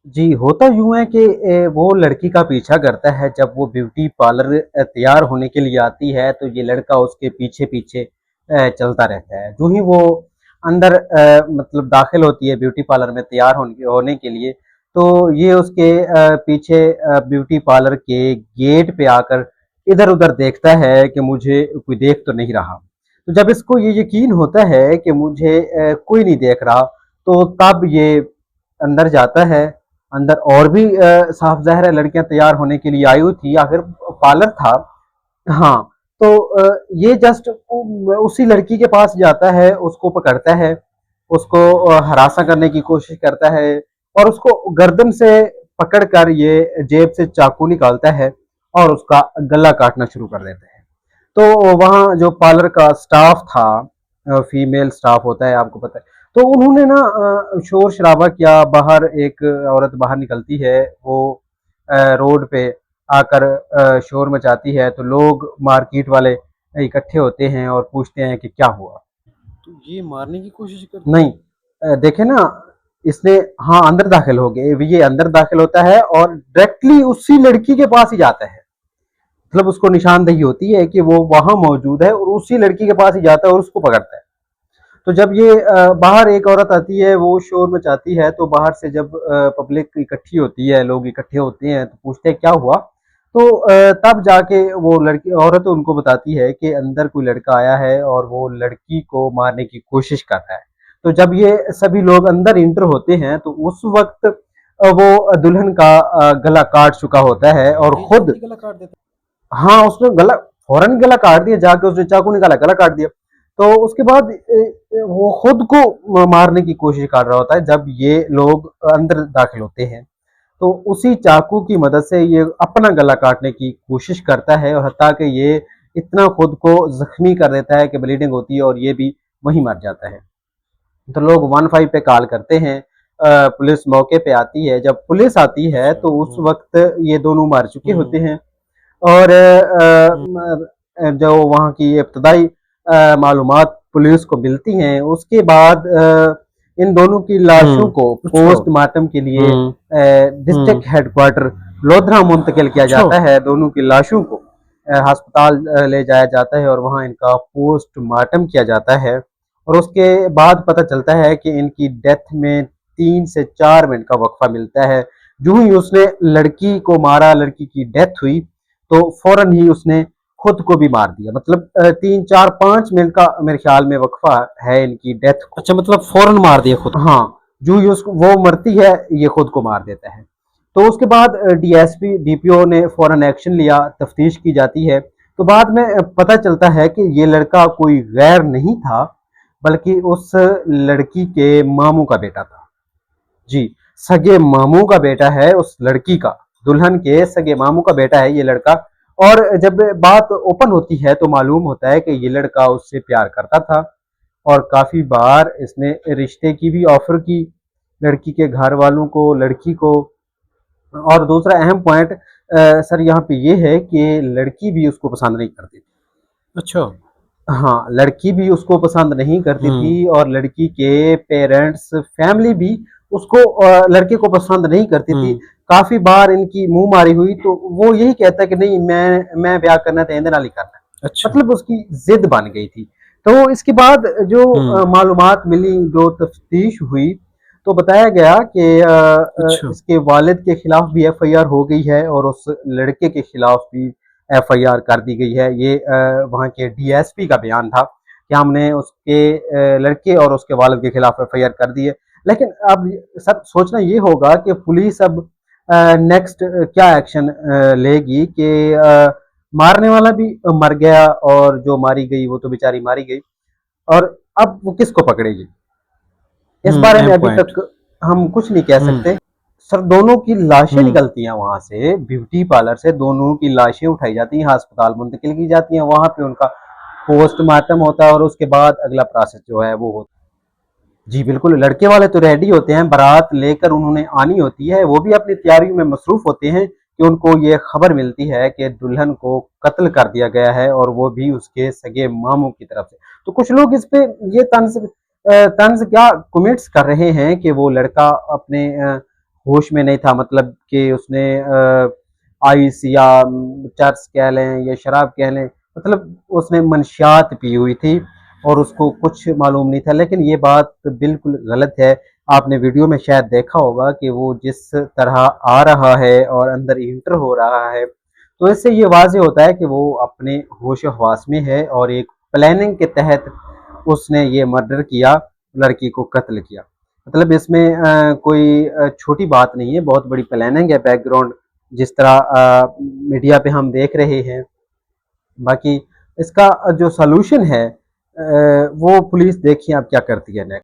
जी, होता यूँ है कि वो लड़की का पीछा करता है। जब वो ब्यूटी पार्लर तैयार होने के लिए आती है, तो ये लड़का उसके पीछे-पीछे चलता रहता है। जो ही वो अंदर मतलब दाखिल होती है ब्यूटी पार्लर में तैयार होने के लिए, तो ये उसके पीछे ब्यूटी पार्लर के गेट पे आकर इधर-उधर देखता है कि मुझे कोई देख तो नहीं रहा। तो जब इसको ये यकीन होता है कि मुझे कोई नहीं देख रहा, तो तब ये अंदर जाता है। अंदर और भी साफ ज़ाहिर है लड़कियां तैयार होने के लिए आई हुई थी, आखिर पार्लर था। हाँ, तो ये जस्ट उसी लड़की के पास जाता है, उसको पकड़ता है, उसको हरासा करने की कोशिश करता है और उसको गर्दन से पकड़कर ये जेब से चाकू निकालता है और उसका गला काटना शुरू कर देता है। तो वहाँ जो पार्लर का स्टाफ था, फीमेल स्टाफ होता है आपको पता है, तो उन्होंने ना शोर शराबा किया। बाहर एक औरत बाहर निकलती है, वो रोड पे आकर शोर मचाती है, तो लोग मार्केट वाले इकट्ठे होते हैं और पूछते हैं कि क्या हुआ। तो ये मारने की कोशिश करता है। नहीं, देखे ना, इसने, हाँ, अंदर दाखिल हो गए, ये अंदर दाखिल होता है और डायरेक्टली उसी लड़की के पास ही जाता है। मतलब उसको निशानदेही होती है कि वो वहां मौजूद है और उसी लड़की के पास ही जाता है और उसको पकड़ता है। तो जब ये बाहर एक औरत आती है, वो शोर मचाती है, तो बाहर से जब पब्लिक इकट्ठी होती है, लोग इकट्ठे होते हैं, तो पूछते हैं क्या हुआ। तो तब जाके वो लड़की औरत उनको बताती है कि अंदर कोई लड़का आया है और वो लड़की को मारने की कोशिश कर रहा है। तो जब ये सभी लोग अंदर इंटर होते हैं, तो उस वक्त वो दुल्हन का गला काट चुका होता है और ये खुद, जल्दी गला काट देता हाँ, उसने गला फौरन गला काट दिया, जाके उसने चाकू निकाला, गला काट दिया। तो उसके बाद वो खुद को मारने की कोशिश कर रहा होता है जब ये लोग अंदर दाखिल होते हैं। तो उसी चाकू की मदद से ये अपना गला काटने की कोशिश करता है और हत्ता कि ये इतना खुद को जख्मी कर देता है कि ब्लीडिंग होती है और ये भी वहीं मर जाता है। तो लोग 15 पे कॉल करते हैं। पुलिस मौके पे आती है। जब पुलिस आती है। है अच्छा। तो उस वक्त ये दोनों मर चुके हम्म। होते हैं और हम्म। जो वहाँ की इब्तदाई मालूमात पुलिस को मिलती हैं, उसके बाद इन दोनों की लाशों हम्म। को अच्छा। पोस्टमार्टम के लिए हम्म। हम्म। डिस्ट्रिक्ट हेडक्वार्टर लोधरा मुंतकिल किया अच्छा। जाता है। दोनों की लाशों को अस्पताल ले जाया जाता है और वहाँ इनका पोस्टमार्टम किया जाता है और उसके बाद पता चलता है कि इनकी डेथ में 3 से 4 मिनट का वक्फा मिलता है। जो ही उसने लड़की को मारा, लड़की की डेथ हुई, तो फौरन ही उसने खुद को भी मार दिया। मतलब 3, 4, 5 मिनट का मेरे ख्याल में वक्फा है इनकी डेथ को। अच्छा, मतलब फौरन मार दिया खुद को। हाँ, जो ही उसको वो मरती है, ये खुद को मार देता है। तो उसके बाद डीएसपी डीपीओ ने फौरन एक्शन लिया, तफ्तीश की जाती है। तो बाद में पता चलता है कि ये लड़का कोई गैर नहीं था, बल्कि उस लड़की के मामू का बेटा था। जी, सगे मामू का बेटा है उस लड़की का, दुल्हन के सगे मामू का बेटा है ये लड़का। और जब बात ओपन होती है तो मालूम होता है कि ये लड़का उससे प्यार करता था और काफी बार इसने रिश्ते की भी ऑफर की लड़की के घर वालों को, लड़की को। और दूसरा अहम पॉइंट सर यहाँ पे ये है कि लड़की भी उसको पसंद नहीं करती थी। अच्छा। हाँ, लड़की भी उसको पसंद नहीं करती हम्म। थी और लड़की के पेरेंट्स, फैमिली भी उसको लड़के को पसंद नहीं करती थी। हम्म। काफ़ी बार इनकी मुँहमारी हुई तो वो यही कहता है कि नहीं, मैं ब्याह करना तो इहदे नाल ही करना है। अच्छा। मतलब उसकी ज़िद बन गई थी। तो इसके बाद जो हम्म। मालूमात मिली, जो तफ्तीश हुई, तो बताया गया कि अच्छा। इसके वालिद के खिलाफ भी एफआईआर हो गई है और उस लड़के के खिलाफ भी एफआईआर कर दी गई है। ये वहाँ के डीएसपी का बयान था कि हमने उसके लड़के और उसके वालिद के खिलाफ एफआईआर कर दी है। लेकिन अब सब सोचना ये होगा कि पुलिस अब नेक्स्ट क्या एक्शन लेगी कि मारने वाला भी मर गया और जो मारी गई वो तो बेचारी मारी गई, और अब वो किसको पकड़ेगी। इस बारे में अहम अभी पॉइंट। तक हम कुछ नहीं कह हम्म। सकते। सर, दोनों की लाशें हम्म। निकलती हैं वहां से, ब्यूटी पार्लर से दोनों की लाशें उठाई जाती हैं, अस्पताल मुंतकिल की जाती हैं, वहां पे उनका पोस्टमार्टम होता है और उसके बाद अगला प्रोसेस जो है वो होता है। जी बिल्कुल, लड़के वाले तो रेडी होते हैं, बारात लेकर उन्होंने आनी होती है, वो भी अपनी तैयारी में मसरूफ होते हैं कि उनको ये खबर मिलती है कि दुल्हन को कत्ल कर दिया गया है और वो भी उसके सगे मामू की तरफ से। तो कुछ लोग इस पे ये तंज क्या कमेंट्स कर रहे हैं कि वो लड़का अपने होश में नहीं था, मतलब कि उसने आइस या चर्स कह लें या शराब कह लें, मतलब उसने मंशियात पी हुई थी और उसको कुछ मालूम नहीं था। लेकिन ये बात बिल्कुल गलत है। आपने वीडियो में शायद देखा होगा कि वो जिस तरह आ रहा है और अंदर इंटर हो रहा है, तो इससे ये वाज़े होता है कि वो अपने होश हवास में है और एक प्लानिंग के तहत उसने ये मर्डर किया, लड़की को कत्ल किया। मतलब इसमें कोई छोटी बात नहीं है, बहुत बड़ी प्लानिंग है बैकग्राउंड, जिस तरह मीडिया पे हम देख रहे हैं। बाकी इसका जो सॉल्यूशन है वो पुलिस देखिए अब क्या करती है नेक्स्ट।